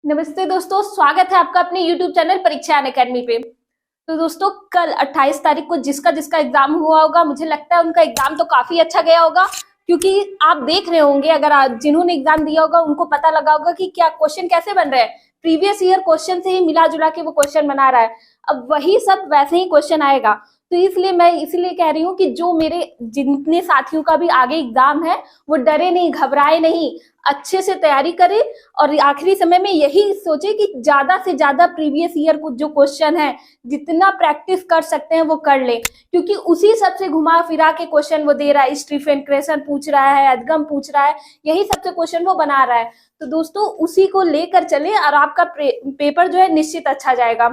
नमस्ते दोस्तों, स्वागत है आपका अपने YouTube चैनल परीक्षा अनअकैडमी पे। तो दोस्तों, कल 28 तारीख को जिसका जिसका एग्जाम हुआ होगा, मुझे लगता है उनका एग्जाम तो काफी अच्छा गया होगा, क्योंकि आप देख रहे होंगे, अगर जिन्होंने एग्जाम दिया होगा उनको पता लगा होगा कि क्या क्वेश्चन कैसे बन रहे हैं। प्रीवियस ईयर क्वेश्चन से ही मिला जुला के वो क्वेश्चन बना रहा है। अब वही सब वैसे ही क्वेश्चन आएगा। तो इसलिए मैं कह रही हूँ कि जो मेरे जितने साथियों का भी आगे एग्जाम है, वो डरे नहीं, घबराए नहीं, अच्छे से तैयारी करे और आखिरी समय में यही सोचे कि ज्यादा से ज्यादा प्रीवियस ईयर को जो क्वेश्चन है, जितना प्रैक्टिस कर सकते हैं वो कर ले, क्योंकि उसी सबसे घुमा फिरा के क्वेश्चन वो दे रहा है। स्टीफन क्रेसन पूछ रहा है, अदगम पूछ रहा है, यही सबसे क्वेश्चन वो बना रहा है। तो दोस्तों, उसी को लेकर चले और आपका पेपर जो है निश्चित अच्छा जाएगा।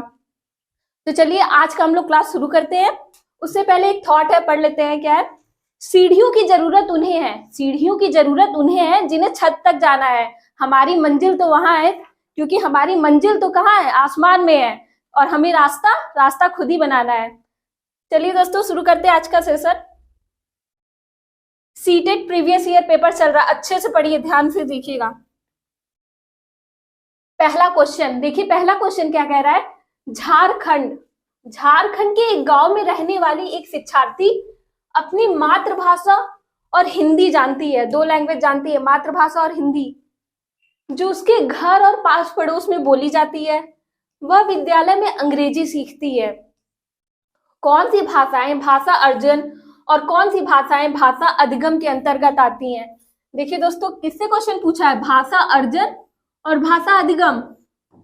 तो चलिए आज का हम लोग क्लास शुरू करते हैं। उससे पहले एक थॉट है, पढ़ लेते हैं। क्या है? सीढ़ियों की जरूरत उन्हें है, सीढ़ियों की जरूरत उन्हें है जिन्हें छत तक जाना है। हमारी मंजिल तो वहां है, क्योंकि हमारी मंजिल तो कहाँ है? आसमान में है, और हमें रास्ता खुद ही बनाना है। चलिए दोस्तों, शुरू करते हैं आज का session. CTET previous year paper चल रहा, अच्छे से पढ़िए, ध्यान से देखिएगा। पहला क्वेश्चन देखिए, पहला क्वेश्चन क्या कह रहा है? झारखंड के एक गांव में रहने वाली एक शिक्षार्थी अपनी मातृभाषा और हिंदी जानती है। दो लैंग्वेज जानती है, मातृभाषा और हिंदी, जो उसके घर और पास पड़ोस में बोली जाती है। वह विद्यालय में अंग्रेजी सीखती है। कौन सी भाषाएं भाषा अर्जन और कौन सी भाषाएं भाषा अधिगम के अंतर्गत आती हैं? देखिए दोस्तों, किससे क्वेश्चन पूछा है? भाषा अर्जन और भाषा अधिगम।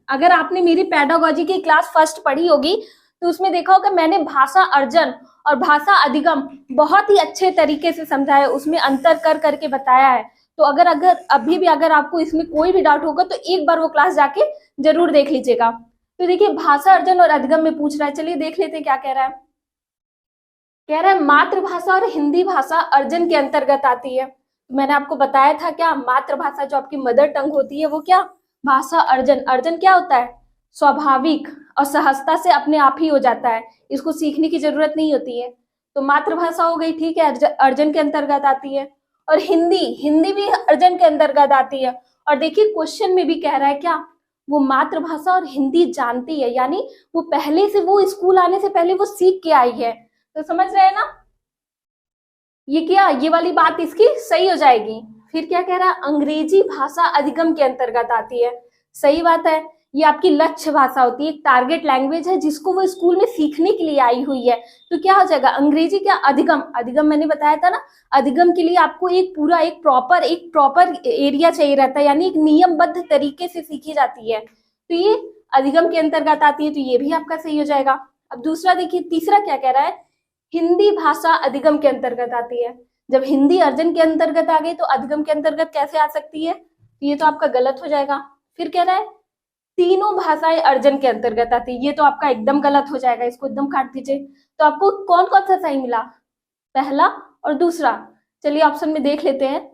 अगर आपने मेरी पेडागोजी की क्लास फर्स्ट पढ़ी होगी तो उसमें देखा होगा मैंने भाषा अर्जन और भाषा अधिगम बहुत ही अच्छे तरीके से समझाया, उसमें अंतर कर करके बताया है। तो अगर अभी भी अगर आपको इसमें कोई भी डाउट होगा तो एक बार वो क्लास जाके जरूर देख लीजिएगा। तो देखिए, भाषा अर्जन और अधिगम में पूछ रहा है, चलिए देख लेते हैं क्या कह रहा है। कह रहा है मातृभाषा और हिंदी भाषा अर्जन के अंतर्गत आती है। मैंने आपको बताया था क्या, मातृभाषा जो आपकी मदर टंग होती है वो क्या? भाषा अर्जन। अर्जन क्या होता है? स्वाभाविक और सहजता से अपने आप ही हो जाता है, इसको सीखने की जरूरत नहीं होती है। तो मातृभाषा हो गई, ठीक है, अर्जन के अंतर्गत आती है। और हिंदी भी अर्जन के अंतर्गत आती है। और देखिए क्वेश्चन में भी कह रहा है क्या, वो मातृभाषा और हिंदी जानती है, यानी वो पहले से, वो स्कूल आने से पहले वो सीख के आई है। तो समझ रहे हैं ना, ये वाली बात इसकी सही हो जाएगी। फिर क्या कह रहा है? अंग्रेजी भाषा अधिगम के अंतर्गत आती है। सही बात है, ये आपकी लक्ष्य भाषा होती है, एक टारगेट लैंग्वेज है जिसको वो स्कूल में सीखने के लिए आई हुई है। तो क्या हो जाएगा? अंग्रेजी क्या? अधिगम मैंने बताया था ना, अधिगम के लिए आपको एक प्रॉपर एरिया चाहिए रहता है, यानी एक नियमबद्ध तरीके से सीखी जाती है। तो ये अधिगम के अंतर्गत आती है, तो ये भी आपका सही हो जाएगा। अब दूसरा देखिए, तीसरा क्या कह रहा है? हिंदी भाषा अधिगम के अंतर्गत आती है। जब हिंदी अर्जन के अंतर्गत आ गई तो अधिगम के अंतर्गत कैसे आ सकती है? ये तो आपका गलत हो जाएगा। फिर कह रहा है तीनों भाषाएं अर्जन के अंतर्गत आती है, ये तो आपका एकदम गलत हो जाएगा, इसको एकदम काट दीजिए। तो आपको कौन कौन सा सही मिला? पहला और दूसरा। चलिए ऑप्शन में देख लेते हैं।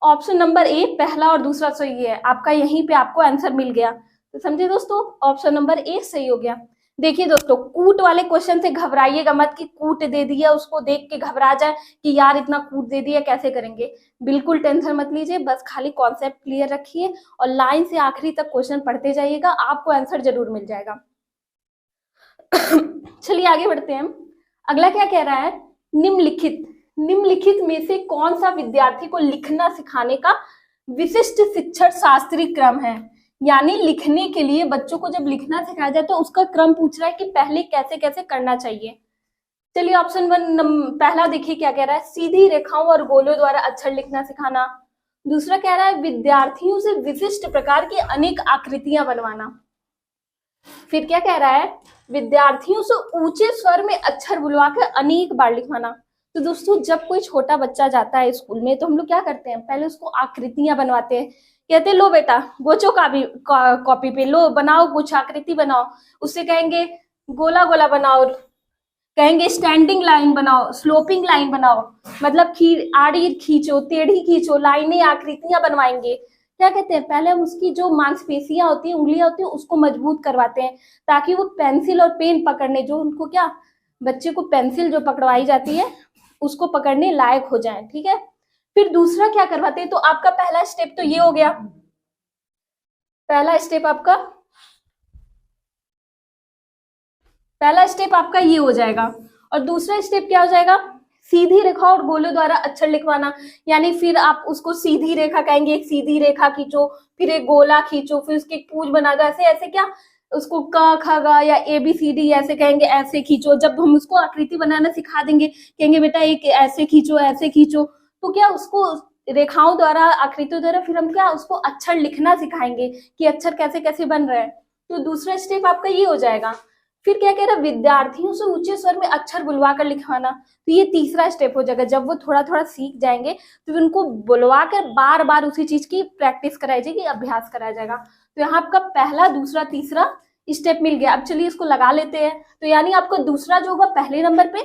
ऑप्शन नंबर ए, पहला और दूसरा सही है आपका, यहीं पे आपको आंसर मिल गया। तो समझे दोस्तों, ऑप्शन नंबर ए सही हो गया। देखिए दोस्तों, कूट वाले क्वेश्चन से घबराइएगा मत कि कूट दे दिया, उसको देख के घबरा जाए कि यार इतना कूट दे दिया कैसे करेंगे। बिल्कुल टेंशन मत लीजिए, बस खाली कॉन्सेप्ट क्लियर रखिए और लाइन से आखिरी तक क्वेश्चन पढ़ते जाइएगा, आपको आंसर जरूर मिल जाएगा। चलिए आगे बढ़ते हैं। अगला क्या कह रहा है? निम्नलिखित में से कौन सा विद्यार्थी को लिखना सिखाने का विशिष्ट शिक्षण शास्त्रीय क्रम है? यानी लिखने के लिए बच्चों को जब लिखना सिखाया जाए तो उसका क्रम पूछ रहा है कि पहले कैसे कैसे करना चाहिए। चलिए ऑप्शन पहला देखिए क्या कह रहा है? सीधी रेखाओं और गोलों द्वारा अक्षर लिखना सिखाना। दूसरा कह रहा है विद्यार्थियों से विशिष्ट प्रकार की अनेक आकृतियां बनवाना। फिर क्या कह रहा है? विद्यार्थियों से ऊंचे स्वर में अक्षर बुलवा कर अनेक बार लिखवाना। तो दोस्तों, जब कोई छोटा बच्चा जाता है स्कूल में तो हम लोग क्या करते हैं? पहले उसको आकृतियां बनवाते हैं, कहते हैं लो बेटा गोचो कॉपी पे लो, बनाओ कुछ आकृति बनाओ। उससे कहेंगे गोला गोला बनाओ, कहेंगे स्टैंडिंग लाइन बनाओ, स्लोपिंग लाइन बनाओ, मतलब आड़ी खींचो, टेढ़ी खींचो, लाइनें आकृतियां बनवाएंगे। क्या कहते हैं? पहले हम उसकी जो मांसपेशियां होती है, उंगलियां होती है, उसको मजबूत करवाते हैं ताकि वो पेंसिल और पेन पकड़ने, जो उनको क्या, बच्चे को पेंसिल जो पकड़वाई जाती है उसको पकड़ने लायक हो जाए, ठीक है। फिर दूसरा क्या करवाते हैं? तो आपका पहला स्टेप तो ये हो गया, पहला स्टेप आपका ये हो जाएगा। और दूसरा स्टेप क्या हो जाएगा, सीधी रेखा और गोलों द्वारा अक्षर लिखवाना। यानी फिर आप उसको सीधी रेखा कहेंगे, एक सीधी रेखा खींचो, फिर एक गोला खींचो, फिर उसकी एक पूंछ बना दो, ऐसे ऐसे क्या उसको क ख ग या ABCD ऐसे कहेंगे, ऐसे खींचो। जब हम उसको आकृति बनाना सिखा देंगे, कहेंगे बेटा एक ऐसे खींचो, ऐसे खींचो, तो क्या उसको रेखाओं द्वारा, आकृतियों द्वारा फिर हम क्या उसको अक्षर लिखना सिखाएंगे कि अक्षर कैसे कैसे बन रहे हैं। तो दूसरा स्टेप आपका ये हो जाएगा। फिर क्या कह रहा है, विद्यार्थियों से ऊंचे स्वर में अक्षर बुलवा कर लिखवाना। तो ये तीसरा स्टेप हो जाएगा। जब वो थोड़ा थोड़ा सीख जाएंगे तो उनको बुलवा कर बार बार उसी चीज की प्रैक्टिस कराई जाएगी, अभ्यास कराया जाएगा। तो यहाँ आपका पहला, दूसरा, तीसरा स्टेप मिल गया। अब चलिए इसको लगा लेते हैं। तो यानी आपको दूसरा जो होगा पहले नंबर पे,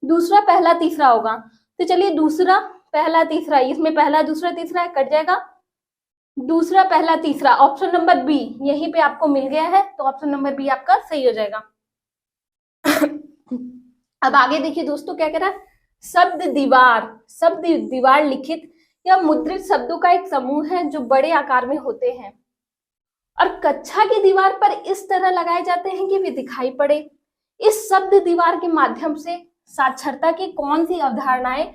दूसरा, पहला, तीसरा होगा। तो चलिए दूसरा, पहला, तीसरा, इसमें पहला, दूसरा, तीसरा कट जाएगा। दूसरा, पहला, तीसरा, ऑप्शन नंबर बी यहीं पे आपको मिल गया है। तो ऑप्शन नंबर बी आपका सही हो जाएगा। अब आगे देखिए दोस्तों क्या कह रहा है, शब्द दीवार लिखित या मुद्रित शब्दों का एक समूह है जो बड़े आकार में होते हैं और कक्षा की दीवार पर इस तरह लगाए जाते हैं कि वे दिखाई पड़े। इस शब्द दीवार के माध्यम से साक्षरता की कौन सी अवधारणाएं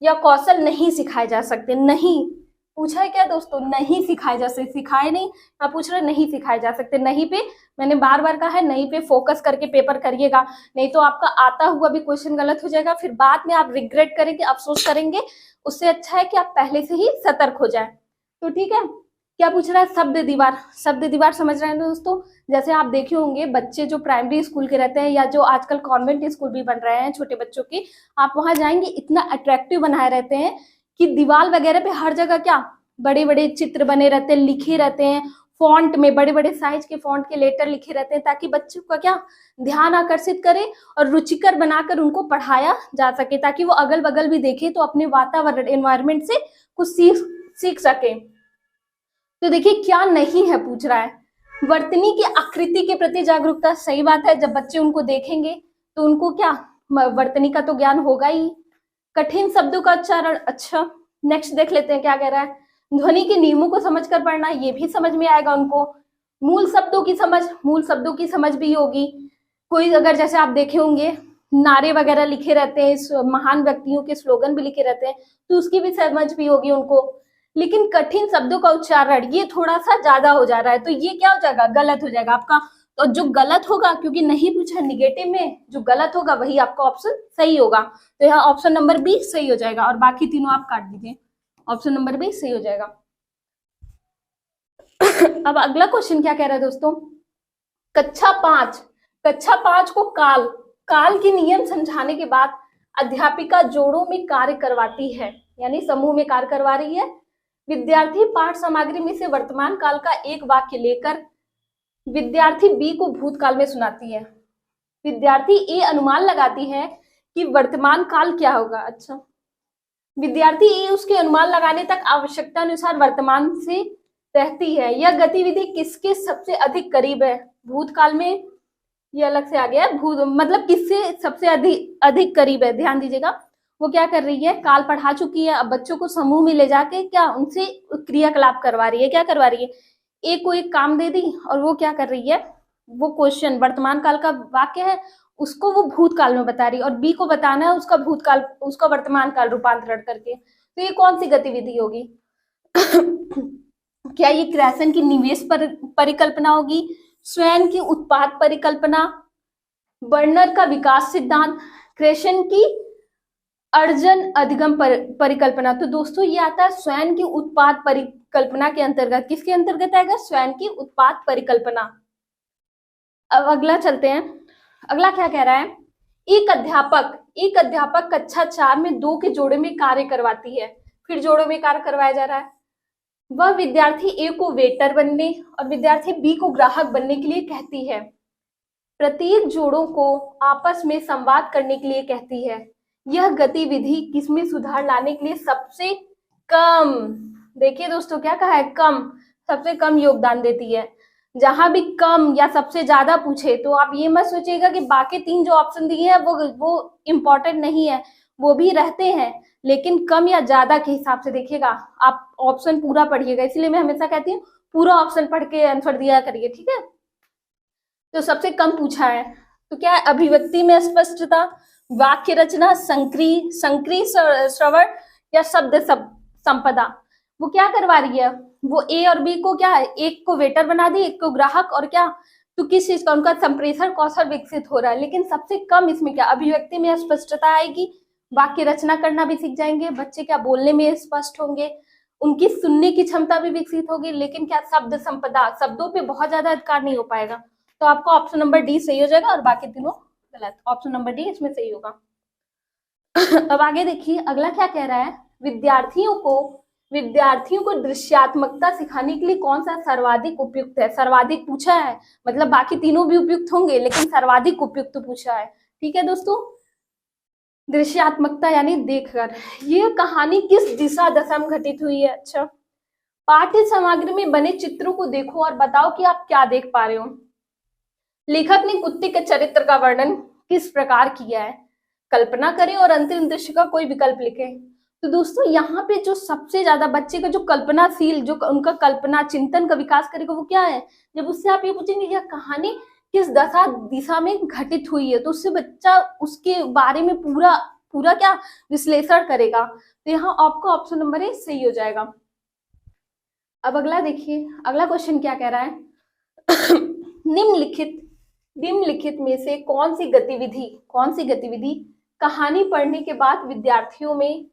या कौशल नहीं सिखाए जा सकते। नहीं पूछा है क्या दोस्तों, नहीं सिखाए जा सकते, सिखाए नहीं, मैं पूछ रहा नहीं सिखाए जा सकते। नहीं पे मैंने बार बार कहा है, नहीं पे फोकस करके पेपर करिएगा, नहीं तो आपका आता हुआ भी क्वेश्चन गलत हो जाएगा, फिर बाद में आप रिग्रेट करेंगे, अफसोस करेंगे। उससे अच्छा है कि आप पहले से ही सतर्क हो जाए। तो ठीक है, क्या पूछ रहा है, शब्द दीवार समझ रहे हैं दोस्तों। जैसे आप देखे होंगे बच्चे जो प्राइमरी स्कूल के रहते हैं या जो आजकल कॉन्वेंट स्कूल भी बन रहे हैं छोटे बच्चों के, आप वहां जाएंगे इतना अट्रैक्टिव बनाए रहते हैं कि दीवार वगैरह पे हर जगह क्या बड़े बड़े चित्र बने रहते हैं, लिखे रहते हैं, फॉन्ट में बड़े बड़े साइज के फॉन्ट के लेटर लिखे रहते हैं, ताकि बच्चों का क्या ध्यान आकर्षित करे और रुचिकर बनाकर उनको पढ़ाया जा सके, ताकि वो अगल बगल भी देखे तो अपने वातावरण, एनवायरमेंट से कुछ सीख सके। तो देखिए क्या नहीं है, पूछ रहा है वर्तनी की आकृति के प्रति जागरूकता। सही बात है, जब बच्चे उनको देखेंगे तो उनको क्या वर्तनी का तो ज्ञान होगा ही। कठिन शब्दों का उच्चारण, अच्छा नेक्स्ट देख लेते हैं क्या कह रहा है। ध्वनि के नियमों को समझकर पढ़ना, ये भी समझ में आएगा उनको। मूल शब्दों की समझ भी होगी। कोई अगर जैसे आप देखे होंगे नारे वगैरह लिखे रहते हैं, महान व्यक्तियों के स्लोगन भी लिखे रहते हैं, तो उसकी भी समझ भी होगी उनको। लेकिन कठिन शब्दों का उच्चारण ये थोड़ा सा ज्यादा हो जा रहा है, तो ये क्या हो जाएगा, गलत हो जाएगा आपका। तो जो गलत होगा, क्योंकि नहीं पूछा निगेटिव में, जो गलत होगा वही आपका ऑप्शन सही होगा। तो यहाँ ऑप्शन नंबर बी सही हो जाएगा और बाकी तीनों आप काट दीजिए। ऑप्शन नंबर बी सही हो जाएगा। अब अगला क्वेश्चन क्या कह रहा है दोस्तों, कक्षा 5 को काल के नियम समझाने के बाद अध्यापिका जोड़ों में कार्य करवाती है, यानी समूह में कार्य करवा रही है। विद्यार्थी पाठ सामग्री में से वर्तमान काल का एक वाक्य लेकर विद्यार्थी बी को भूतकाल में सुनाती है। विद्यार्थी ए अनुमान लगाती है कि वर्तमान काल क्या होगा। अच्छा, विद्यार्थी ए उसके अनुमान लगाने तक आवश्यकता अनुसार वर्तमान से रहती है। यह गतिविधि किसके सबसे अधिक करीब है, भूतकाल में, ये अलग से आ गया मतलब किससे सबसे अधिक करीब है। ध्यान दीजिएगा, वो क्या कर रही है, काल पढ़ा चुकी है, अब बच्चों को समूह में ले जाके क्या उनसे क्रियाकलाप करवा रही है। क्या करवा रही है, एक को एक काम दे दी और वो क्या कर रही है, वो क्वेश्चन वर्तमान काल का वाक्य है उसको वो भूतकाल में बता रही है और बी को बताना है उसका वर्तमान काल रूपांतरण करके। तो ये कौन सी गतिविधि होगी? क्या ये क्रेसन की निवेश परिकल्पना होगी, स्वयं की उत्पाद परिकल्पना, बर्नर का विकास सिद्धांत, क्रेसन की अर्जन अधिगम परिकल्पना। तो दोस्तों ये आता है स्वयं की उत्पाद परिकल्पना के अंतर्गत। किसके अंतर्गत आएगा, स्वयं की उत्पाद परिकल्पना। अब अगला चलते हैं, अगला क्या कह रहा है, एक अध्यापक कक्षा 4 में 2 के जोड़े में कार्य करवाती है। फिर जोड़ों में कार्य करवाया जा रहा है। वह विद्यार्थी ए को वेटर बनने और विद्यार्थी बी को ग्राहक बनने के लिए कहती है। प्रत्येक जोड़ों को आपस में संवाद करने के लिए कहती है। यह गतिविधि किसमें सुधार लाने के लिए सबसे कम, देखिए दोस्तों क्या कहा है, कम, सबसे कम योगदान देती है। जहां भी कम या सबसे ज्यादा पूछे तो आप ये मत सोचिएगा कि बाकी 3 जो ऑप्शन दिए हैं वो इम्पोर्टेंट नहीं है, वो भी रहते हैं, लेकिन कम या ज्यादा के हिसाब से देखिएगा। आप ऑप्शन पूरा पढ़िएगा, इसलिए मैं हमेशा कहती हूँ पूरा ऑप्शन पढ़ के आंसर दिया करिए, ठीक है। तो सबसे कम पूछा है तो क्या है, अभिव्यक्ति में स्पष्टता, वाक्य रचना, संक्रिय श्रवण या शब्द संपदा। वो क्या करवा रही है, वो ए और बी को क्या है, एक को वेटर बना दी, एक को ग्राहक, और क्या तो किस चीज का उनका संप्रेषण कौशल विकसित हो रहा है। लेकिन सबसे कम इसमें क्या, अभिव्यक्ति में स्पष्टता आएगी, वाक्य रचना करना भी सीख जाएंगे बच्चे, क्या बोलने में स्पष्ट होंगे, उनकी सुनने की क्षमता भी विकसित होगी। लेकिन क्या शब्द संपदा, शब्दों पे बहुत ज्यादा अधिकार नहीं हो पाएगा। तो आपका ऑप्शन नंबर डी सही हो जाएगा और बाकी तीनों गलत। ऑप्शन नंबर डी इसमें सही होगा। अब आगे देखिए अगला क्या कह रहा है, विद्यार्थियों को दृश्यात्मकता सिखाने के लिए कौन सा सर्वाधिक उपयुक्त है। सर्वाधिक पूछा है, मतलब बाकी तीनों भी उपयुक्त होंगे लेकिन सर्वाधिक उपयुक्त पूछा है, ठीक है दोस्तों। दृश्यात्मकता यानी देखकर, ये कहानी किस दिशा दशा में घटित हुई है। अच्छा, पाठ्य सामग्री में बने चित्रों को देखो और बताओ कि आप क्या देख पा रहे हो। लेखक ने कुत्ते के चरित्र का वर्णन किस प्रकार किया है, कल्पना करें और अंतिम दृश्य का कोई विकल्प लिखें। तो दोस्तों यहाँ पे जो सबसे ज्यादा बच्चे का जो कल्पनाशील, जो उनका कल्पना चिंतन का विकास करेगा वो क्या है, जब उससे आप ये पूछेंगे यह कहानी किस दशा दिशा में घटित हुई है, तो उससे बच्चा उसके बारे में पूरा क्या विश्लेषण करेगा। तो यहाँ आपका ऑप्शन नंबर ए सही हो जाएगा। अब अगला देखिए, अगला क्वेश्चन क्या कह रहा है निम्नलिखित में से कौन सी गतिविधि कहानी पढ़ने के बाद विद्यार्थियों में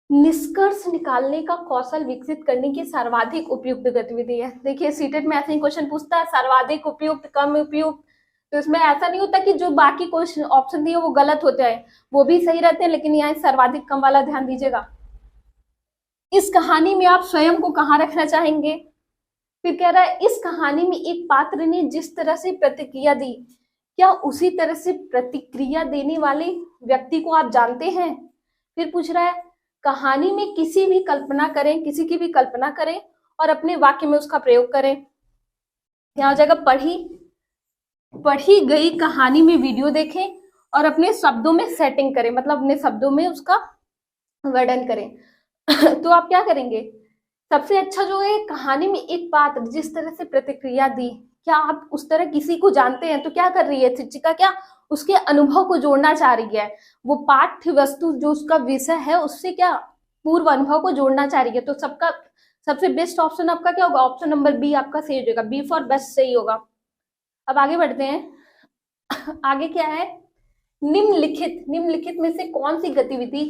निष्कर्ष निकालने का कौशल विकसित करने की सर्वाधिक उपयुक्त गतिविधि है। देखिए सीटेट में ऐसे ही क्वेश्चन पूछता है, सर्वाधिक उपयुक्त, कम उपयुक्त, तो इसमें ऐसा नहीं होता कि जो बाकी क्वेश्चन ऑप्शन दिए वो गलत होते हैं, वो भी सही रहते हैं, लेकिन यहाँ सर्वाधिक कम वाला ध्यान दीजिएगा। इस कहानी में आप स्वयं को कहाँ रखना चाहेंगे। फिर कह रहा है इस कहानी में एक पात्र ने जिस तरह से प्रतिक्रिया दी, क्या उसी तरह से प्रतिक्रिया देने वाले व्यक्ति को आप जानते हैं। फिर पूछ रहा है कहानी में किसी की भी कल्पना करें और अपने वाक्य में उसका प्रयोग करें। यहाँ हो जाएगा पढ़ी गई कहानी में वीडियो देखें और अपने शब्दों में सेटिंग करें, मतलब अपने शब्दों में उसका वर्णन करें। तो आप क्या करेंगे, सबसे अच्छा जो है कहानी में एक पात्र जिस तरह से प्रतिक्रिया दी, क्या आप उस तरह किसी को जानते हैं। तो क्या कर रही है शिक्षिका, क्या उसके अनुभव को जोड़ना चाह रही है, वो पाठ्य वस्तु जो उसका विषय है उससे क्या पूर्व अनुभव को जोड़ना चाह रही है। तो सबसे बेस्ट ऑप्शन आपका क्या होगा, ऑप्शन नंबर बी आपका सही हो जाएगा, बी फॉर बेस्ट सही होगा। अब आगे बढ़ते हैं। आगे क्या है, निम्नलिखित में से कौन सी गतिविधि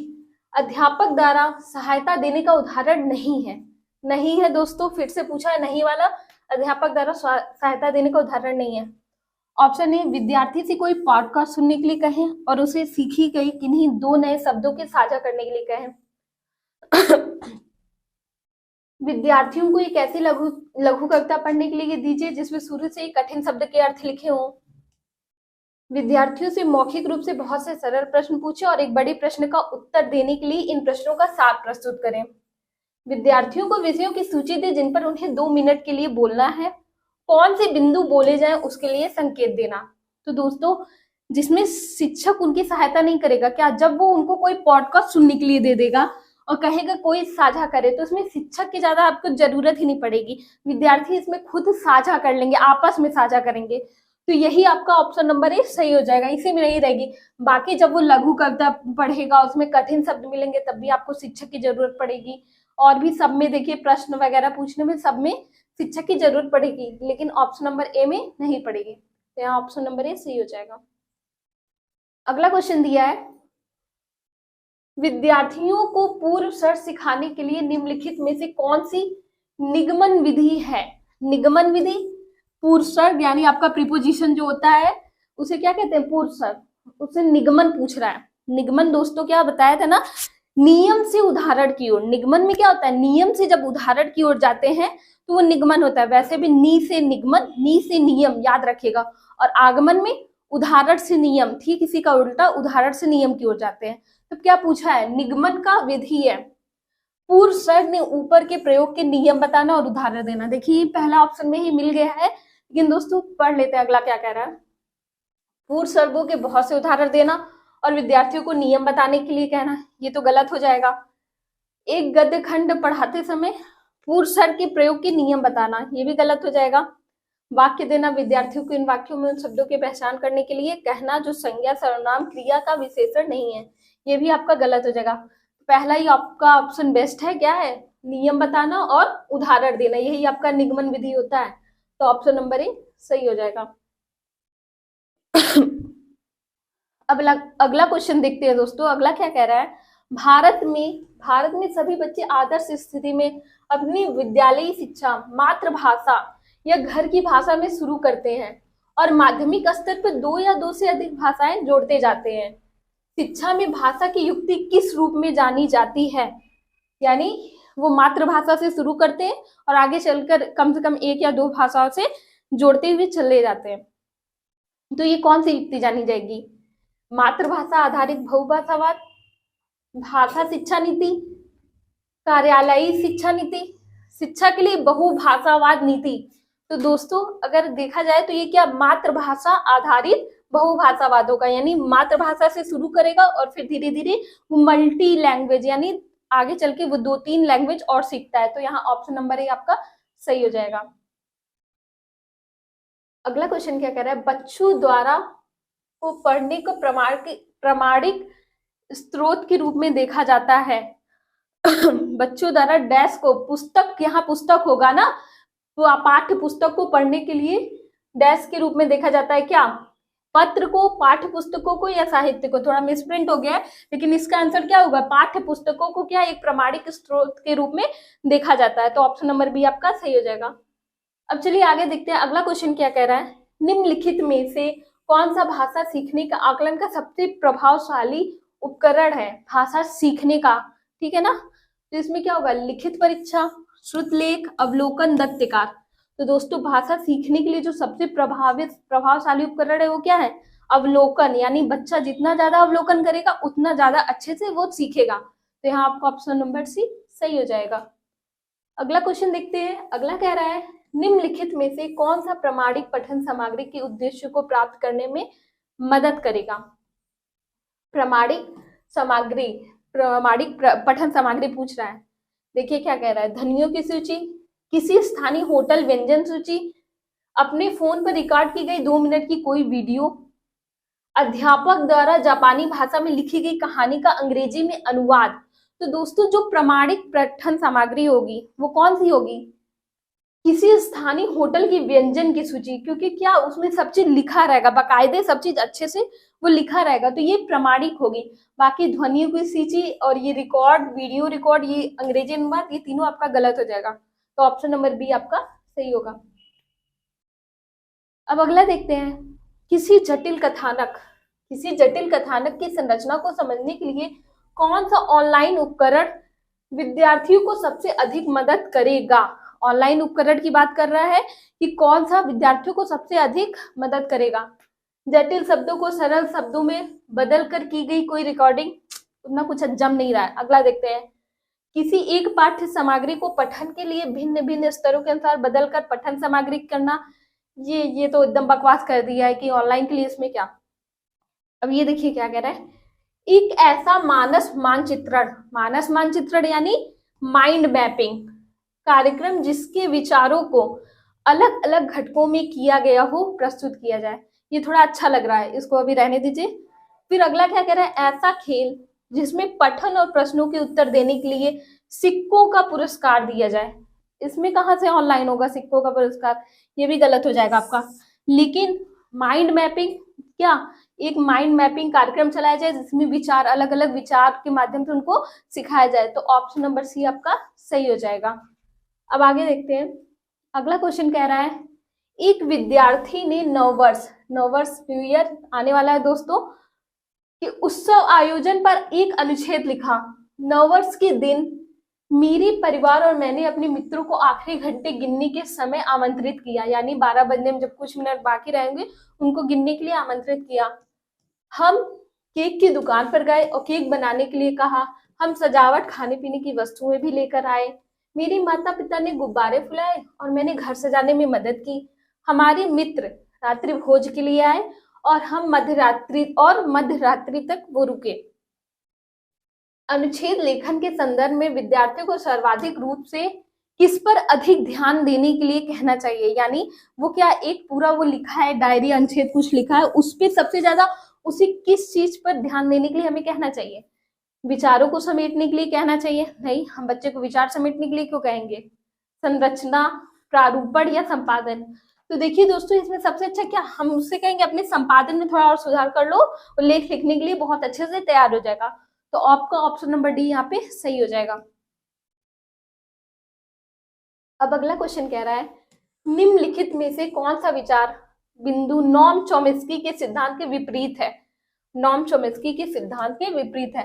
अध्यापक द्वारा सहायता देने का उदाहरण नहीं है दोस्तों, फिर से पूछा है नहीं वाला, अध्यापक द्वारा सहायता देने का उदाहरण नहीं है। ऑप्शन ए, विद्यार्थी से कोई पॉडकास्ट सुनने के लिए कहें और उसे सीखी गई किन्हीं 2 नए शब्दों के साझा करने के लिए कहें। विद्यार्थियों को एक ऐसी लघु कविता पढ़ने के लिए दीजिए जिसमें शुरू से ही कठिन शब्द के अर्थ लिखे हों। विद्यार्थियों से मौखिक रूप से बहुत से सरल प्रश्न पूछे और एक बड़े प्रश्न का उत्तर देने के लिए इन प्रश्नों का सार प्रस्तुत करें। विद्यार्थियों को विषयों की सूची दे जिन पर उन्हें 2 मिनट के लिए बोलना है, कौन से बिंदु बोले जाएं उसके लिए संकेत देना। तो दोस्तों जिसमें शिक्षक उनकी सहायता नहीं करेगा, क्या जब वो उनको कोई पॉडकास्ट सुनने के लिए दे देगा और कहेगा कोई साझा करे, तो इसमें शिक्षक की ज्यादा आपको जरूरत ही नहीं पड़ेगी, विद्यार्थी इसमें खुद साझा कर लेंगे, आपस में साझा करेंगे। तो यही आपका ऑप्शन नंबर ए सही हो जाएगा, इसी में नहीं रहेगी। बाकी जब वो लघु कविता पढ़ेगा उसमें कठिन शब्द मिलेंगे तब भी आपको शिक्षक की जरूरत पड़ेगी, और भी सब में देखिए प्रश्न वगैरह पूछने में सब में शिक्षक की जरूरत पड़ेगी, लेकिन ऑप्शन नंबर ए में नहीं पड़ेगी। तो यहाँ ऑप्शन नंबर ए सही हो जाएगा। अगला क्वेश्चन दिया है विद्यार्थियों को पूर्व शर्त सिखाने के लिए निम्नलिखित में से कौन सी निगमन विधि है। निगमन विधि, पूर्व शर्त यानी आपका प्रीपोजिशन जो होता है उसे क्या कहते हैं, पूर्व शर्त, उससे निगमन पूछ रहा है। निगमन दोस्तों क्या बताया था ना, नियम से उदाहरण की ओर। निगमन में क्या होता है, नियम से जब उदाहरण की ओर जाते हैं तो वो निगमन होता है। वैसे भी नी से निगमन, नी से नियम, याद रखिएगा। और आगमन में उदाहरण से नियम, ठीक इसी का उल्टा, उदाहरण से नियम की ओर जाते हैं। तो क्या पूछा है, निगमन का विधि है पूर्व शर्त ने ऊपर के प्रयोग के नियम बताना और उदाहरण देना। देखिए पहला ऑप्शन में ही मिल गया है, लेकिन दोस्तों पढ़ लेते हैं अगला क्या कह रहा है। पूर्व शर्तों के बहुत से उदाहरण देना और विद्यार्थियों को नियम बताने के लिए कहना, ये तो गलत हो जाएगा। एक गद्य खंड पढ़ाते समय पूर्व शर्त के प्रयोग के नियम बताना, ये भी गलत हो जाएगा। वाक्य देना विद्यार्थियों को इन वाक्यों में उन शब्दों की पहचान करने के लिए, कहना जो संज्ञा सर्वनाम क्रिया का विशेषण नहीं है, ये भी आपका गलत हो जाएगा। पहला ही आपका ऑप्शन बेस्ट है, क्या है, नियम बताना और उदाहरण देना, यही आपका निगमन विधि होता है, तो ऑप्शन नंबर ए सही हो जाएगा। अब अगला क्वेश्चन देखते हैं दोस्तों। अगला क्या कह रहा है, भारत में सभी बच्चे आदर्श स्थिति में अपनी विद्यालयी शिक्षा मातृभाषा या घर की भाषा में शुरू करते हैं और माध्यमिक स्तर पर 2 या 2 से अधिक भाषाएं जोड़ते जाते हैं। शिक्षा में भाषा की युक्ति किस रूप में जानी जाती है, यानी वो मातृभाषा से शुरू करते हैं और आगे चलकर कम से कम 1 या 2 भाषाओं से जोड़ते हुए चले जाते हैं। तो ये कौन सी युक्ति जानी जाएगी, मातृभाषा आधारित बहुभाषावाद, भाषा शिक्षा नीति, कार्यालयी शिक्षा नीति, शिक्षा के लिए बहुभाषावाद नीति। तो दोस्तों अगर देखा जाए तो ये क्या, मातृभाषा आधारित बहुभाषावाद होगा, यानी मातृभाषा से शुरू करेगा और फिर धीरे धीरे वो मल्टी लैंग्वेज यानी आगे चल के वो 2-3 लैंग्वेज और सीखता है। तो यहाँ ऑप्शन नंबर ए आपका सही हो जाएगा। अगला क्वेश्चन क्या कह रहा है, बच्चों द्वारा को पढ़ने को प्रमाणिक स्रोत के रूप में देखा जाता है। बच्चों द्वारा डैश को पुस्तक, यहाँ पुस्तक होगा ना, तो पाठ्य पुस्तक को पढ़ने के लिए डैश के रूप में देखा जाता है, क्या, पत्र को, पाठ्य पुस्तकों को या साहित्य को। थोड़ा मिसप्रिंट हो गया है, लेकिन इसका आंसर क्या होगा, पाठ्य पुस्तकों को क्या एक प्रमाणिक स्रोत के रूप में देखा जाता है। तो ऑप्शन नंबर बी आपका सही हो जाएगा। अब चलिए आगे देखते हैं। अगला क्वेश्चन क्या कह रहा है, निम्नलिखित में से कौन सा भाषा सीखने का आकलन का सबसे प्रभावशाली उपकरण है, भाषा सीखने का, ठीक है ना। तो इसमें क्या होगा, लिखित परीक्षा, श्रुतलेख, अवलोकन, दत्तिकार। तो दोस्तों भाषा सीखने के लिए जो सबसे प्रभावशाली उपकरण है वो क्या है, अवलोकन, यानी बच्चा जितना ज्यादा अवलोकन करेगा उतना ज्यादा अच्छे से वो सीखेगा। तो यहाँ आपका ऑप्शन नंबर सी सही हो जाएगा। अगला क्वेश्चन देखते हैं। अगला कह रहा है, निम्नलिखित में से कौन सा प्रमाणिक पठन सामग्री के उद्देश्य को प्राप्त करने में मदद करेगा। प्रमाणिक पठन सामग्री पूछ रहा है। देखिए क्या कह रहा है, ध्वनियों की सूची, किसी स्थानीय होटल व्यंजन सूची, अपने फोन पर रिकॉर्ड की गई 2 मिनट की कोई वीडियो, अध्यापक द्वारा जापानी भाषा में लिखी गई कहानी का अंग्रेजी में अनुवाद। तो दोस्तों जो प्रमाणिक पठन सामग्री होगी वो कौन सी होगी, किसी स्थानीय होटल की व्यंजन की सूची, क्योंकि क्या उसमें सब चीज लिखा रहेगा, बाकायदे सब चीज अच्छे से वो लिखा रहेगा, तो ये प्रमाणिक होगी। बाकी ध्वनियों की सूची और ये रिकॉर्ड, वीडियो रिकॉर्ड, ये अंग्रेजी अनुवाद, ये तीनों आपका गलत हो जाएगा। तो ऑप्शन नंबर बी आपका सही होगा। अब अगला देखते हैं, किसी जटिल कथानक की संरचना को समझने के लिए कौन सा ऑनलाइन उपकरण विद्यार्थियों को सबसे अधिक मदद करेगा। ऑनलाइन उपकरण की बात कर रहा है कि कौन सा विद्यार्थियों को सबसे अधिक मदद करेगा। जटिल शब्दों को सरल शब्दों में बदल कर की गई कोई रिकॉर्डिंग, उतना कुछ जम नहीं रहा है। अगला देखते हैं, किसी एक पाठ्य सामग्री को पठन के लिए भिन्न भिन्न स्तरों के अनुसार बदलकर पठन सामग्री करना, ये तो एकदम बकवास कर दिया है कि ऑनलाइन के लिए इसमें क्या। अब ये देखिए क्या कह रहा है, एक ऐसा मानस मानचित्रण यानी माइंड मैपिंग कार्यक्रम जिसके विचारों को अलग अलग घटकों में किया गया हो प्रस्तुत किया जाए। ये थोड़ा अच्छा लग रहा है, इसको अभी रहने दीजिए। फिर अगला क्या कह रहा है, ऐसा खेल जिसमें पठन और प्रश्नों के उत्तर देने के लिए सिक्कों का पुरस्कार दिया जाए। इसमें कहाँ से ऑनलाइन होगा सिक्कों का पुरस्कार, ये भी गलत हो जाएगा आपका। लेकिन माइंड मैपिंग, क्या एक माइंड मैपिंग कार्यक्रम चलाया जाए जिसमें विचार, अलग अलग विचार के माध्यम से उनको सिखाया जाए। तो ऑप्शन नंबर सी आपका सही हो जाएगा। अब आगे देखते हैं। अगला क्वेश्चन कह रहा है, एक विद्यार्थी ने नववर्ष न्यू ईयर आने वाला है दोस्तों, कि उत्सव आयोजन पर एक अनुच्छेद लिखा। नववर्ष के दिन मेरे परिवार और मैंने अपने मित्रों को आखिरी घंटे गिनने के समय आमंत्रित किया, यानी 12 बजने में जब कुछ मिनट बाकी रहेंगे उनको गिनने के लिए आमंत्रित किया। हम केक की दुकान पर गए और केक बनाने के लिए कहा। हम सजावट, खाने पीने की वस्तुएं भी लेकर आए। मेरे माता पिता ने गुब्बारे फुलाए और मैंने घर सजाने में मदद की। हमारे मित्र रात्रि भोज के लिए आए और हम मध्यरात्रि तक वो रुके। अनुच्छेद लेखन के संदर्भ में विद्यार्थियों को सर्वाधिक रूप से किस पर अधिक ध्यान देने के लिए कहना चाहिए, यानी वो क्या एक पूरा वो लिखा है डायरी अनुच्छेद कुछ लिखा है, उस पर सबसे ज्यादा उसे किस चीज पर ध्यान देने के लिए हमें कहना चाहिए? विचारों को समेटने के लिए कहना चाहिए? नहीं, हम बच्चे को विचार समेटने के लिए क्यों कहेंगे? संरचना, प्रारूपण या संपादन? तो देखिए दोस्तों, इसमें सबसे अच्छा क्या हम उससे कहेंगे अपने संपादन में थोड़ा और सुधार कर लो और लेख लिखने के लिए बहुत अच्छे से तैयार हो जाएगा। तो आपका ऑप्शन नंबर डी यहाँ पे सही हो जाएगा। अब अगला क्वेश्चन कह रहा है, निम्नलिखित में से कौन सा विचार बिंदु नॉम चॉम्स्की के सिद्धांत के विपरीत है? नॉम चॉम्स्की के सिद्धांत के विपरीत है।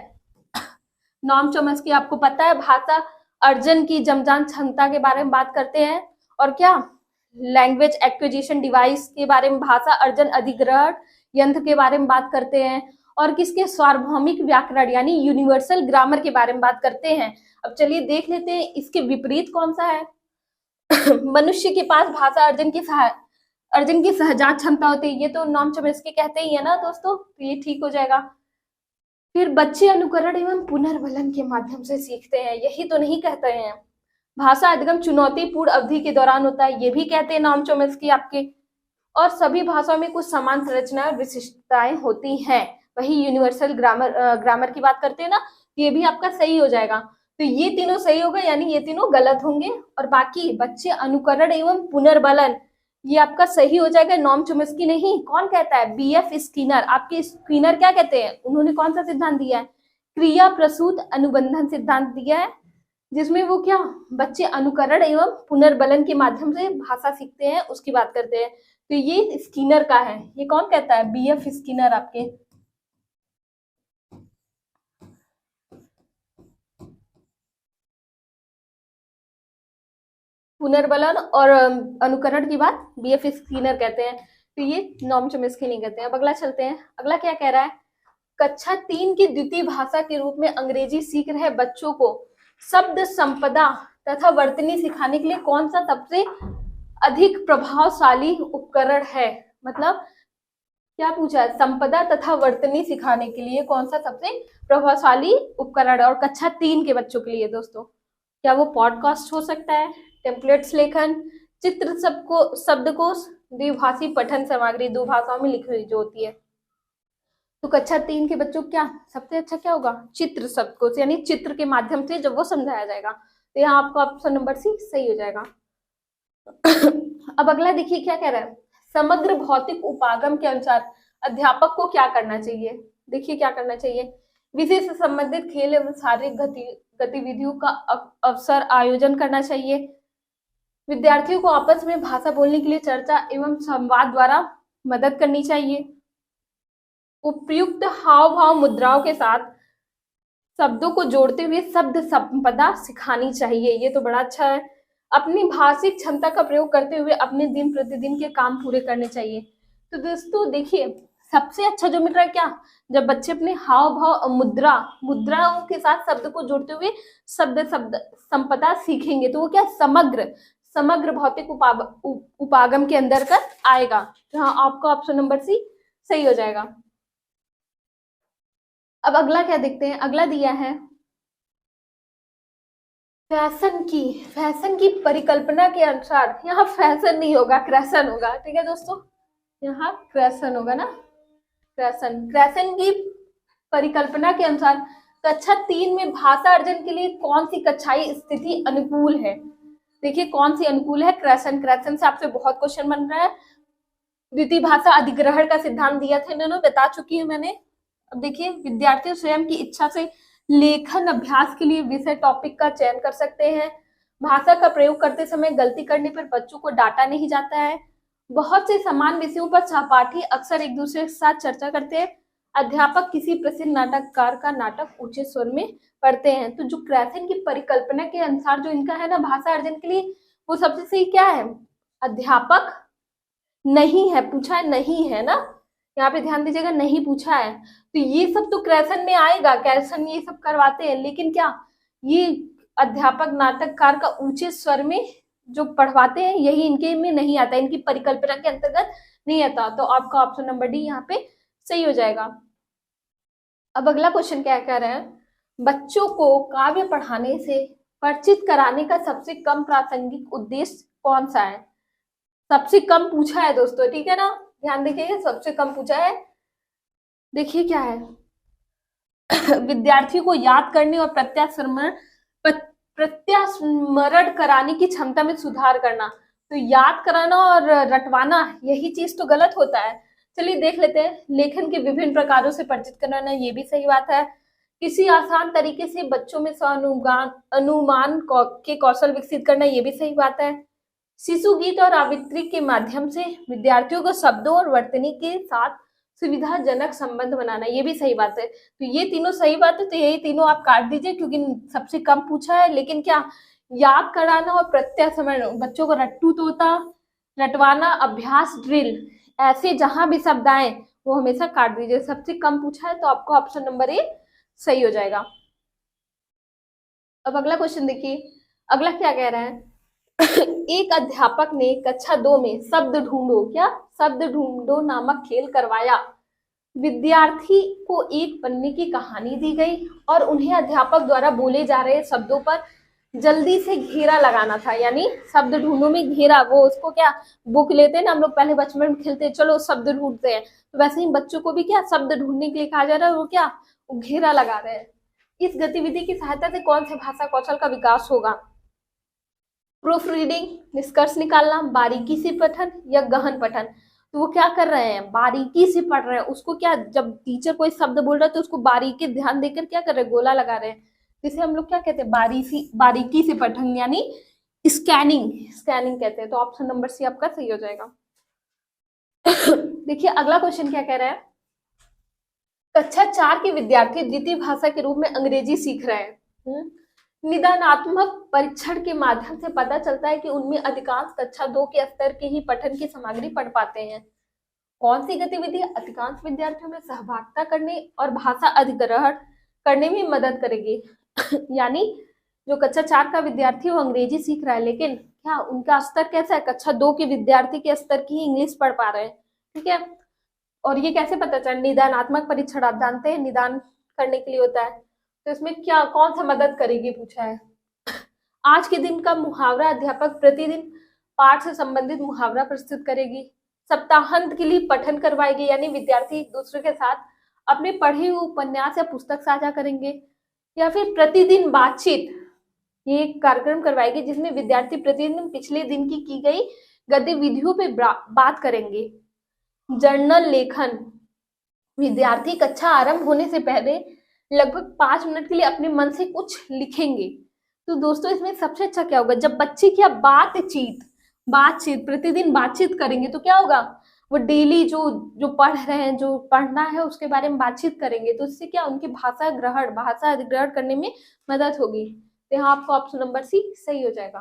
नॉम चॉम्स्की आपको पता है भाषा अर्जन की जमजान क्षमता के बारे में बात करते हैं, और क्या लैंग्वेज एक्विजिशन डिवाइस के बारे में, भाषा अर्जन अधिग्रहण यंत्र के बारे में बात करते हैं, और किसके सार्वभौमिक व्याकरण यानी यूनिवर्सल ग्रामर के बारे में बात करते हैं। अब चलिए देख लेते हैं इसके विपरीत कौन सा है। मनुष्य के पास भाषा अर्जन की सहजात क्षमता होती है, ये तो नॉम चॉम्स्की कहते ही है ना दोस्तों, तो ये ठीक हो जाएगा। फिर बच्चे अनुकरण एवं पुनर्बलन के माध्यम से सीखते हैं, यही तो नहीं कहते हैं। भाषा अधिगम चुनौतीपूर्ण अवधि के दौरान होता है, ये भी कहते हैं नॉम चॉम्स्की आपके। और सभी भाषाओं में कुछ समान संरचनाएं और विशिष्टताएं होती हैं, वही यूनिवर्सल ग्रामर की बात करते हैं ना, ये भी आपका सही हो जाएगा। तो ये तीनों सही होगा, यानी ये तीनों गलत होंगे। और बाकी बच्चे अनुकरण एवं पुनर्बलन ये आपका सही हो जाएगा। नॉम चॉम्स्की नहीं, कौन कहता है? BF Skinner. आपके स्किनर क्या कहते हैं? उन्होंने कौन सा सिद्धांत दिया है? क्रिया प्रसूत अनुबंधन सिद्धांत दिया है, जिसमें वो क्या बच्चे अनुकरण एवं पुनर्बलन के माध्यम से भाषा सीखते हैं, उसकी बात करते हैं। तो ये स्किनर का है। ये कौन कहता है? बीएफ स्किनर आपके। पुनर्बलन और अनुकरण की बात बीएफ स्किनर कहते हैं, तो ये नॉम चॉम्स्की नहीं कहते हैं। अब अगला चलते हैं। अगला क्या कह रहा है? कक्षा 3 की द्वितीय भाषा के रूप में अंग्रेजी सीख रहे बच्चों को शब्द संपदा तथा वर्तनी सिखाने के लिए कौन सा सबसे अधिक प्रभावशाली उपकरण है? मतलब क्या पूछा है? संपदा तथा वर्तनी सिखाने के लिए कौन सा सबसे प्रभावशाली उपकरण है? और कक्षा 3 के बच्चों के लिए दोस्तों, क्या वो पॉडकास्ट हो सकता है, टेम्पलेट्स लेखन, चित्र शब्दकोश, द्विभाषी पठन सामग्री, दो भाषाओं में लिखी हुई जो होती है। तो कक्षा 3 के बच्चों क्या सबसे अच्छा क्या होगा? चित्र शब्दकोश, यानी चित्र के माध्यम से जब वो समझाया जाएगा। तो यहाँ आपका ऑप्शन नंबर सी सही हो जाएगा। अब अगला देखिए क्या कह रहा है? समग्र भौतिक उपागम के अनुसार अध्यापक को क्या करना चाहिए? देखिए क्या करना चाहिए? विषय से संबंधित खेल एवं शारीरिक गतिविधियों का अवसर आयोजन करना चाहिए। विद्यार्थियों को आपस में भाषा बोलने के लिए चर्चा एवं संवाद द्वारा मदद करनी चाहिए। उपयुक्त हाव भाव मुद्राओं के साथ शब्दों को जोड़ते हुए शब्द संपदा सिखानी चाहिए, ये तो बड़ा अच्छा है। अपनी भाषिक क्षमता का प्रयोग करते हुए अपने दिन प्रतिदिन के काम पूरे करने चाहिए। तो दोस्तों देखिए, सबसे अच्छा जो मिल रहा है क्या? जब बच्चे अपने हाव भाव मुद्राओं के साथ शब्द को जोड़ते हुए शब्द संपदा सीखेंगे, तो वो क्या समग्र भौतिक उपागम के अंदर कर आएगा। तो हाँ, आपका ऑप्शन नंबर सी सही हो जाएगा। अब अगला क्या देखते हैं? अगला दिया है फैशन की परिकल्पना के अनुसार, यहाँ फैशन नहीं होगा, क्रैशन होगा। ठीक है दोस्तों, यहाँ क्रैशन होगा ना, क्रैशन की परिकल्पना के अनुसार कक्षा 3 में भाषा अर्जन के लिए कौन सी कक्षाई स्थिति अनुकूल है? देखिए कौन सी अनुकूल है? क्रैशन से आपसे बहुत क्वेश्चन बन रहा है। द्वितीय भाषा अधिग्रहण का सिद्धांत दिया था इन्होंने, बता चुकी हूँ मैंने। अब देखिए, विद्यार्थी स्वयं की इच्छा से लेखन अभ्यास के लिए विषय टॉपिक का चयन कर सकते हैं। भाषा का प्रयोग करते समय गलती करने पर बच्चों को डांटा नहीं जाता है। बहुत से समान विषयों पर सहपाठी अक्सर एक दूसरे के साथ चर्चा करते हैं। अध्यापक किसी प्रसिद्ध नाटककार का नाटक ऊंचे स्वर में पढ़ते हैं। तो जो क्रैशन की परिकल्पना के अनुसार जो इनका है ना भाषा अर्जन के लिए, वो सबसे सही क्या है? अध्यापक नहीं है, पूछा है नहीं है ना, यहाँ पे ध्यान दीजिएगा, नहीं पूछा है। तो ये सब तो क्रैशन में आएगा, क्रैशन ये सब करवाते हैं, लेकिन क्या ये अध्यापक नाटककार का ऊंचे स्वर में जो पढ़वाते हैं, यही इनके में नहीं आता, इनकी परिकल्पना के अंतर्गत नहीं आता। तो आपका ऑप्शन नंबर डी यहाँ पे सही हो जाएगा। अब अगला क्वेश्चन क्या कह रहे हैं? बच्चों को काव्य पढ़ाने से परिचित कराने का सबसे कम प्रासंगिक उद्देश्य कौन सा है? सबसे कम पूछा है दोस्तों, ठीक है ना, ध्यान देखिए, सबसे कम पूछा है। देखिए क्या है, विद्यार्थी को याद करने और प्रत्यास्मरण कराने की क्षमता में सुधार करना। तो याद कराना और रटवाना, यही चीज तो गलत होता है। चलिए देख लेते हैं, लेखन के विभिन्न प्रकारों से परिचित कराना, ये भी सही बात है। किसी आसान तरीके से बच्चों में अनुमान के कौशल विकसित करना, ये भी सही बात है। शिशु गीत और आवृत्ति के माध्यम से विद्यार्थियों को शब्दों और वर्तनी के साथ सुविधाजनक संबंध बनाना, ये भी सही बात है। तो ये तीनों सही बात है, तो यही तीनों आप काट दीजिए क्योंकि सबसे कम पूछा है। लेकिन क्या, याद कराना और प्रत्यास्मरण, बच्चों को रट्टू तोता, रटवाना, अभ्यास, ड्रिल, ऐसे जहां भी शब्द आए वो हमेशा काट दीजिए। सबसे कम पूछा है तो आपको ऑप्शन नंबर ए सही हो जाएगा। अब अगला क्वेश्चन देखिए, अगला क्या कह रहा है, एक अध्यापक ने कक्षा 2 में शब्द ढूंढो, क्या, शब्द ढूंढो नामक खेल करवाया। विद्यार्थी को एक पन्ने की कहानी दी गई और उन्हें अध्यापक द्वारा बोले जा रहे शब्दों पर जल्दी से घेरा लगाना था। यानी शब्द ढूंढो में घेरा, वो उसको क्या, बुक लेते हैं ना हम लोग पहले बचपन में खेलते हैं, चलो शब्द ढूंढते हैं, तो वैसे ही बच्चों को भी क्या शब्द ढूंढने के लिए कहा जा रहा है, वो क्या, वो घेरा लगा रहे हैं। इस गतिविधि की सहायता से कौन से भाषा कौशल का विकास होगा? प्रूफ रीडिंग, निष्कर्ष निकालना, बारीकी से पठन या गहन पठन। तो वो क्या कर रहे हैं, बारीकी से पढ़ रहे हैं उसको, क्या, जब टीचर कोई शब्द बोल रहा है तो उसको बारीकी ध्यान देकर क्या कर रहे हैं, गोला लगा रहे हैं, जिसे हम लोग क्या कहते हैं, बारीकी से पठन, यानी स्कैनिंग कहते हैं। तो ऑप्शन नंबर सी आपका सही हो जाएगा। देखिए अगला क्वेश्चन क्या कह रहा है, कक्षा 4 के विद्यार्थी द्वितीय भाषा के रूप में अंग्रेजी सीख रहे हैं। निदानात्मक परीक्षण के माध्यम से पता चलता है कि उनमें अधिकांश कक्षा 2 के स्तर के ही पठन की सामग्री पढ़ पाते हैं। कौन सी गतिविधि अधिकांश विद्यार्थियों में सहभागिता करने और भाषा अधिग्रहण करने में मदद करेगी? यानी जो कक्षा 4 का विद्यार्थी वो अंग्रेजी सीख रहा है, लेकिन क्या उनका स्तर कैसा है, कक्षा 2 के विद्यार्थी के स्तर की ही इंग्लिश पढ़ पा रहे हैं, ठीक है। और ये कैसे पता चला, निदानात्मक परीक्षण आप जानते हैं निदान करने के लिए होता है, तो इसमें क्या, कौन सा मदद करेगी पूछा है। आज के दिन का मुहावरा, अध्यापक प्रतिदिन पाठ से संबंधित मुहावरा प्रस्तुत करेगी। सप्ताहांत के लिए पठन करवाएगी, यानी विद्यार्थी एक दूसरे के साथ अपने पढ़े हुए उपन्यास या पुस्तक साझा करेंगे। या फिर प्रतिदिन बातचीत, ये एक कार्यक्रम करवाएगी जिसमें विद्यार्थी प्रतिदिन पिछले दिन की गई गतिविधियों पे बात करेंगे। जर्नल लेखन, विद्यार्थी कक्षा आरंभ होने से पहले लगभग 5 मिनट के लिए अपने मन से कुछ लिखेंगे। तो दोस्तों इसमें सबसे अच्छा क्या होगा, जब बच्चे क्या बातचीत प्रतिदिन बातचीत करेंगे तो क्या होगा, वो डेली जो पढ़ रहे हैं, जो पढ़ना है उसके बारे में बातचीत करेंगे, तो इससे क्या उनकी भाषा अधिग्रहण करने में मदद होगी। तो यहाँ आपको ऑप्शन नंबर सी सही हो जाएगा।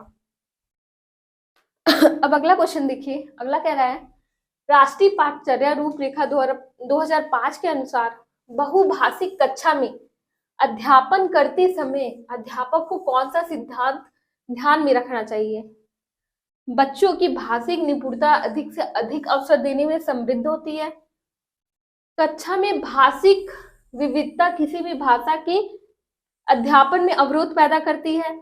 अब अगला क्वेश्चन देखिए, अगला कह रहा है, राष्ट्रीय पाठचर्या रूपरेखा 2005 के अनुसार बहुभाषिक कक्षा में अध्यापन करते समय अध्यापक को कौन सा सिद्धांत ध्यान में रखना चाहिए? बच्चों की भाषिक निपुणता अधिक से अधिक अवसर देने में समृद्ध होती है। कक्षा में भाषिक विविधता किसी भी भाषा के अध्यापन में अवरोध पैदा करती है।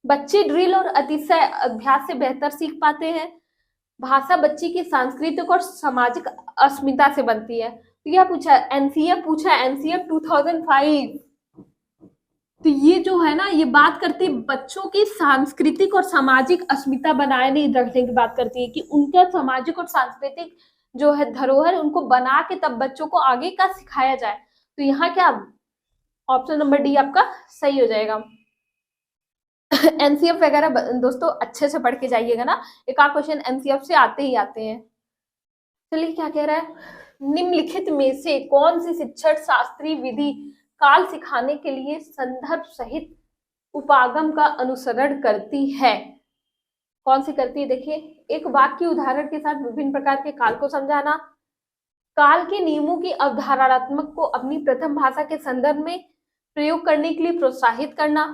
बच्चे ड्रिल और अतिशय अभ्यास से बेहतर सीख पाते हैं। भाषा बच्ची की सांस्कृतिक और सामाजिक अस्मिता से बनती है। तो क्या पूछा, एनसीएफ पूछा, एनसीएफ 2005। तो ये जो है ना, ये बात करती है बच्चों की सांस्कृतिक और सामाजिक अस्मिता बनाए नहीं रखने की बात करती है, कि उनका सामाजिक और सांस्कृतिक जो है धरोहर उनको बना के तब बच्चों को आगे का सिखाया जाए। तो यहाँ क्या, ऑप्शन नंबर डी आपका सही हो जाएगा। एनसीएफ वगैरह दोस्तों अच्छे से पढ़ के जाइएगा ना, एक आध क्वेश्चन एनसीएफ से आते ही आते हैं। चलिए क्या कह रहा है, निम्नलिखित में से कौन सी शिक्षण शास्त्रीय विधि काल सिखाने के लिए संदर्भ सहित उपागम का अनुसरण करती है? कौन सी करती है, देखिए, एक वाक्य उदाहरण के साथ विभिन्न प्रकार के काल को समझाना, काल के नियमों की अवधारणात्मक को अपनी प्रथम भाषा के संदर्भ में प्रयोग करने के लिए प्रोत्साहित करना,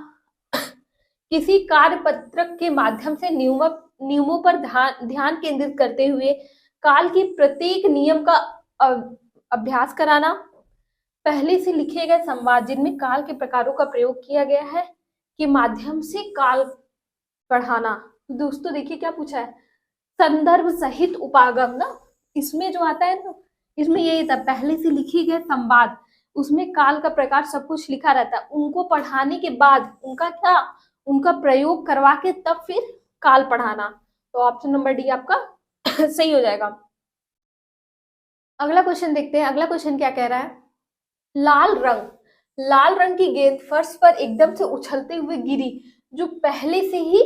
किसी कार्य पत्रक के माध्यम से नियमों पर ध्यान केंद्रित करते हुए काल की प्रत्येक नियम का अभ्यास कराना, पहले से लिखे गए संवाद जिनमें काल के प्रकारों का प्रयोग किया गया है, के माध्यम से काल पढ़ाना। तो दोस्तों देखिए क्या पूछा है, संदर्भ सहित उपागम ना, इसमें जो आता है ना, इसमें यही था, पहले से लिखी गए संवाद, उसमें काल का प्रकार सब कुछ लिखा रहता है, उनको पढ़ाने के बाद उनका क्या, उनका प्रयोग करवा के तब फिर काल पढ़ाना। तो ऑप्शन नंबर डी आपका सही हो जाएगा। अगला क्वेश्चन देखते हैं, अगला क्वेश्चन क्या कह रहा है, लाल रंग की गेंद फर्श पर एकदम से उछलते हुए गिरी, जो पहले से ही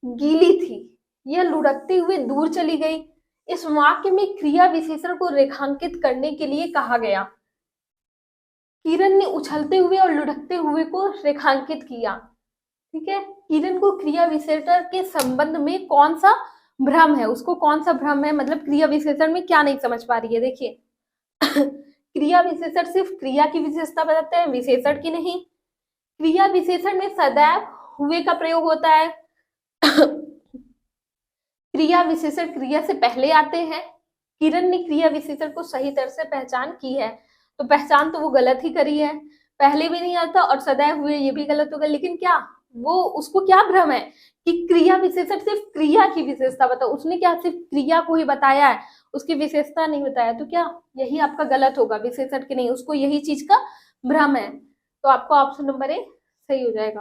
गीली थी, यह लुढ़कते हुए दूर चली गई। इस वाक्य में क्रिया विशेषण को रेखांकित करने के लिए कहा गया। किरण ने उछलते हुए और लुढ़कते हुए को रेखांकित किया। ठीक है, किरण को क्रिया विशेषण के संबंध में कौन सा भ्रम है, उसको कौन सा भ्रम है, मतलब क्रिया विशेषण में क्या नहीं समझ पा रही है। देखिए क्रिया विशेषण सिर्फ क्रिया की विशेषता बताते हैं, विशेषण की नहीं। क्रिया विशेषण में सदैव हुए का प्रयोग होता है। क्रिया विशेषण क्रिया से पहले आते हैं। किरण ने क्रिया विशेषण को सही तरह से पहचान की है, तो पहचान तो वो गलत ही करी है, पहले भी नहीं आता और सदैव हुए ये भी गलत होगा। लेकिन क्या वो, उसको क्या भ्रम है कि क्रिया विशेषण सिर्फ क्रिया की विशेषता बताओ, उसने क्या सिर्फ क्रिया को ही बताया है, उसकी विशेषता नहीं बताया, तो क्या यही आपका गलत होगा, विशेषण की नहीं, उसको यही चीज का भ्रम है। तो आपका ऑप्शन नंबर ए सही हो जाएगा।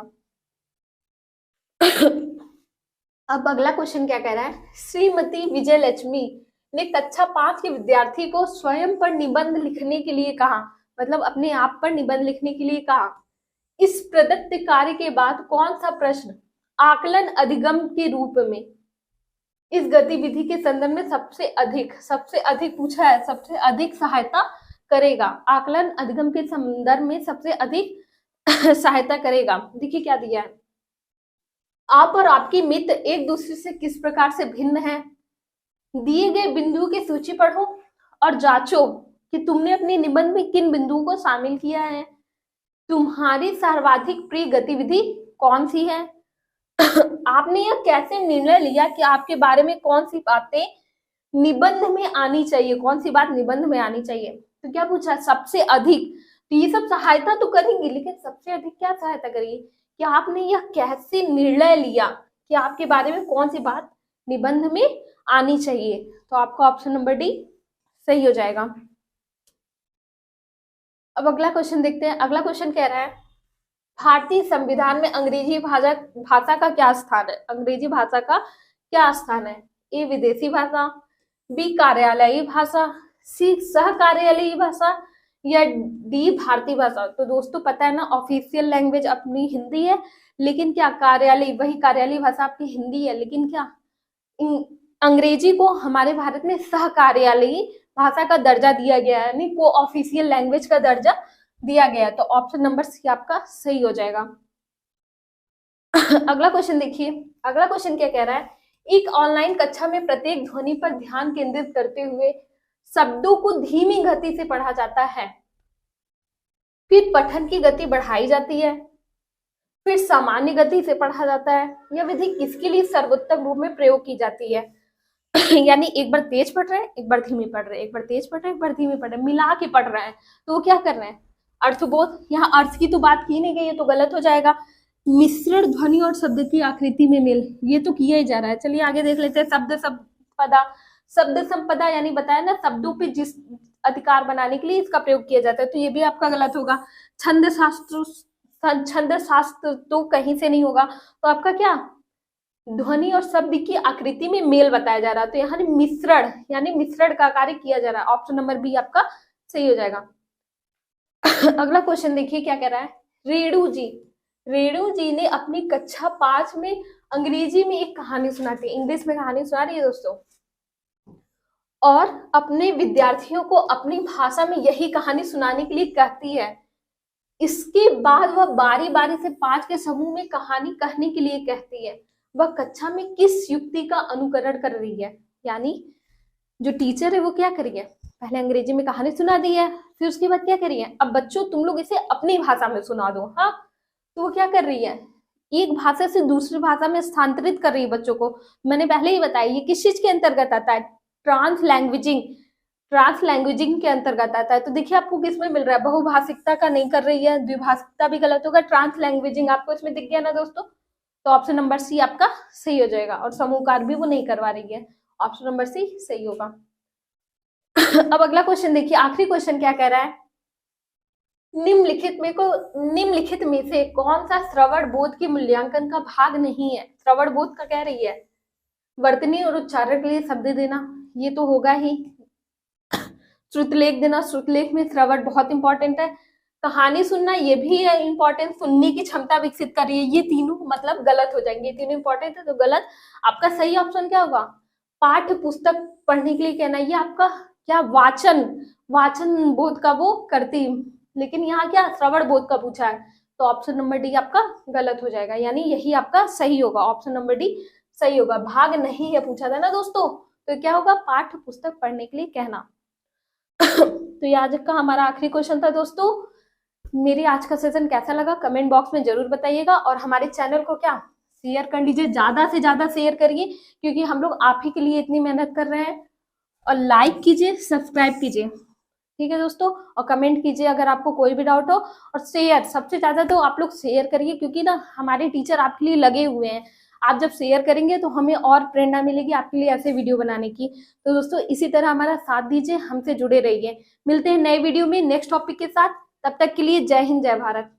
अब अगला क्वेश्चन क्या कह रहा है, श्रीमती विजयलक्ष्मी ने कक्षा 5 के विद्यार्थी को स्वयं पर निबंध लिखने के लिए कहा, मतलब अपने आप पर निबंध लिखने के लिए कहा। इस प्रदत्त कार्य के बाद कौन सा प्रश्न आकलन अधिगम के रूप में इस गतिविधि के संदर्भ में सबसे अधिक पूछा है, सबसे अधिक सहायता करेगा, आकलन अधिगम के संदर्भ में सबसे अधिक सहायता करेगा। देखिए क्या दिया है, आप और आपके मित्र एक दूसरे से किस प्रकार से भिन्न हैं, दिए गए बिंदुओं की सूची पढ़ो और जांचो कि तुमने अपने निबंध में किन बिंदुओं को शामिल किया है, तुम्हारी सर्वाधिक प्रिय गतिविधि कौन सी है, आपने यह कैसे निर्णय लिया कि आपके बारे में कौन सी बातें निबंध में आनी चाहिए, कौन सी बात निबंध में आनी चाहिए। तो क्या पूछा, सबसे अधिक, तो ये सब सहायता तो करेंगी, लेकिन सबसे अधिक क्या सहायता करेगी कि आपने यह कैसे निर्णय लिया कि आपके बारे में कौन सी बात निबंध में आनी चाहिए। तो आपका ऑप्शन नंबर डी सही हो जाएगा। अब अगला क्वेश्चन देखते हैं, अगला क्वेश्चन कह रहा है, भारतीय संविधान में अंग्रेजी भाषा का क्या स्थान है, अंग्रेजी भाषा का क्या स्थान है, ए विदेशी भाषा, बी कार्यालयी भाषा, सी सह कार्यालयी भाषा, या डी भारतीय भाषा। तो दोस्तों पता है ना, ऑफिशियल लैंग्वेज अपनी हिंदी है, लेकिन क्या कार्यालय, वही कार्यालयी भाषा आपकी हिंदी है, लेकिन क्या अंग्रेजी को हमारे भारत में सह कार्यालयी भाषा का दर्जा दिया गया है, यानी को ऑफिशियल लैंग्वेज का दर्जा दिया गया है। तो ऑप्शन नंबर सी आपका सही हो जाएगा। अगला क्वेश्चन देखिए, अगला क्वेश्चन क्या कह रहा है, एक ऑनलाइन कक्षा में प्रत्येक ध्वनि पर ध्यान केंद्रित करते हुए शब्दों को धीमी गति से पढ़ा जाता है, फिर पठन की गति बढ़ाई जाती है, फिर सामान्य गति से पढ़ा जाता है। यह विधि किसके लिए सर्वोत्तम रूप में प्रयोग की जाती है। यानी एक बार तेज पढ़ रहे हैं, एक बार धीमी पढ़ रहे हैं, एक बार तेज पढ़ रहे हैं, एक बार धीमी पढ़ रहे हैं, मिला के पढ़ रहे हैं, तो वो क्या कर रहे हैं, अर्थबोध। यहाँ अर्थ की तो बात की नहीं गई है, तो गलत हो जाएगा। मिश्रण ध्वनि और शब्द की आकृति में मेल, ये तो किया ही जा रहा है। चलिए आगे देख लेते हैं, शब्द संपदा यानी बताया ना, शब्दों पे जिस अधिकार बनाने के लिए इसका प्रयोग किया जाता है, तो ये भी आपका गलत होगा। छंद शास्त्र तो कहीं से नहीं होगा, तो आपका क्या, ध्वनि और शब्द की आकृति में मेल बताया जा रहा है, तो यहाँ मिश्रण यानी मिश्रण का कार्य किया जा रहा है। ऑप्शन नंबर बी आपका सही हो जाएगा। अगला क्वेश्चन देखिए क्या कह रहा है, रेणु जी ने अपनी कक्षा 5 में अंग्रेजी में एक कहानी सुनाती है, इंग्लिश में कहानी सुना रही है दोस्तों, और अपने विद्यार्थियों को अपनी भाषा में यही कहानी सुनाने के लिए कहती है। इसके बाद वह बारी बारी से 5 के समूह में कहानी कहने के लिए कहती है। वह कक्षा में किस युक्ति का अनुकरण कर रही है, यानी जो टीचर है वो क्या करी है, पहले अंग्रेजी में कहानी सुना दी है, फिर उसके बाद क्या करी है, अब बच्चों तुम लोग इसे अपनी भाषा में सुना दो। हाँ, तो वो क्या कर रही है, एक भाषा से दूसरी भाषा में स्थानांतरित कर रही है बच्चों को। मैंने पहले ही बताया ये किस चीज के अंतर्गत आता है, ट्रांस लैंग्वेजिंग। ट्रांस लैंग्वेजिंग के अंतर्गत आता है। तो देखिए आपको किसमें मिल रहा है, बहुभाषिकता का नहीं कर रही है, द्विभाषिकता भी गलत होगा, ट्रांस लैंग्वेजिंग आपको इसमें दिख गया ना दोस्तों। तो ऑप्शन नंबर सी आपका सही हो जाएगा, और समूह कार्य भी वो नहीं करवा रही है, ऑप्शन नंबर सी सही होगा। अब अगला क्वेश्चन देखिए, आखिरी क्वेश्चन क्या कह रहा है, निम्नलिखित में से कौन सा श्रवण बोध के मूल्यांकन का भाग नहीं है। श्रवण बोध का कह रही है, वर्तनी और उच्चारण के लिए शब्द देना, ये तो होगा ही, श्रुतलेख देना, श्रुतलेख में श्रवण बहुत इंपॉर्टेंट है, कहानी सुनना ये भी है इंपॉर्टेंट, सुनने की क्षमता विकसित कर रही है, ये तीनों मतलब गलत हो जाएंगे, ये तीनों इंपॉर्टेंट है तो गलत। आपका सही ऑप्शन क्या होगा, पाठ्य पुस्तक पढ़ने के लिए कहना, ये आपका क्या वाचन बोध का वो करती, लेकिन यहाँ क्या श्रवण बोध का पूछा है, तो ऑप्शन नंबर डी आपका गलत हो जाएगा, यानी यही आपका सही होगा, ऑप्शन नंबर डी सही होगा। भाग नहीं है पूछा था ना दोस्तों, तो क्या होगा, पाठ्य पुस्तक पढ़ने के लिए कहना। तो ये आज का हमारा आखिरी क्वेश्चन था दोस्तों। मेरी आज का सेशन कैसा लगा कमेंट बॉक्स में जरूर बताइएगा, और हमारे चैनल को क्या शेयर कर लीजिए, ज्यादा से ज्यादा शेयर करिए, क्योंकि हम लोग आप ही के लिए इतनी मेहनत कर रहे हैं। और लाइक कीजिए, सब्सक्राइब कीजिए, ठीक है दोस्तों, और कमेंट कीजिए अगर आपको कोई भी डाउट हो, और शेयर सबसे ज्यादा तो आप लोग शेयर करिए, क्योंकि ना हमारे टीचर आपके लिए लगे हुए हैं, आप जब शेयर करेंगे तो हमें और प्रेरणा मिलेगी आपके लिए ऐसे वीडियो बनाने की। तो दोस्तों इसी तरह हमारा साथ दीजिए, हमसे जुड़े रहिए, मिलते हैं नए वीडियो में नेक्स्ट टॉपिक के साथ, तब तक के लिए जय हिंद जय भारत।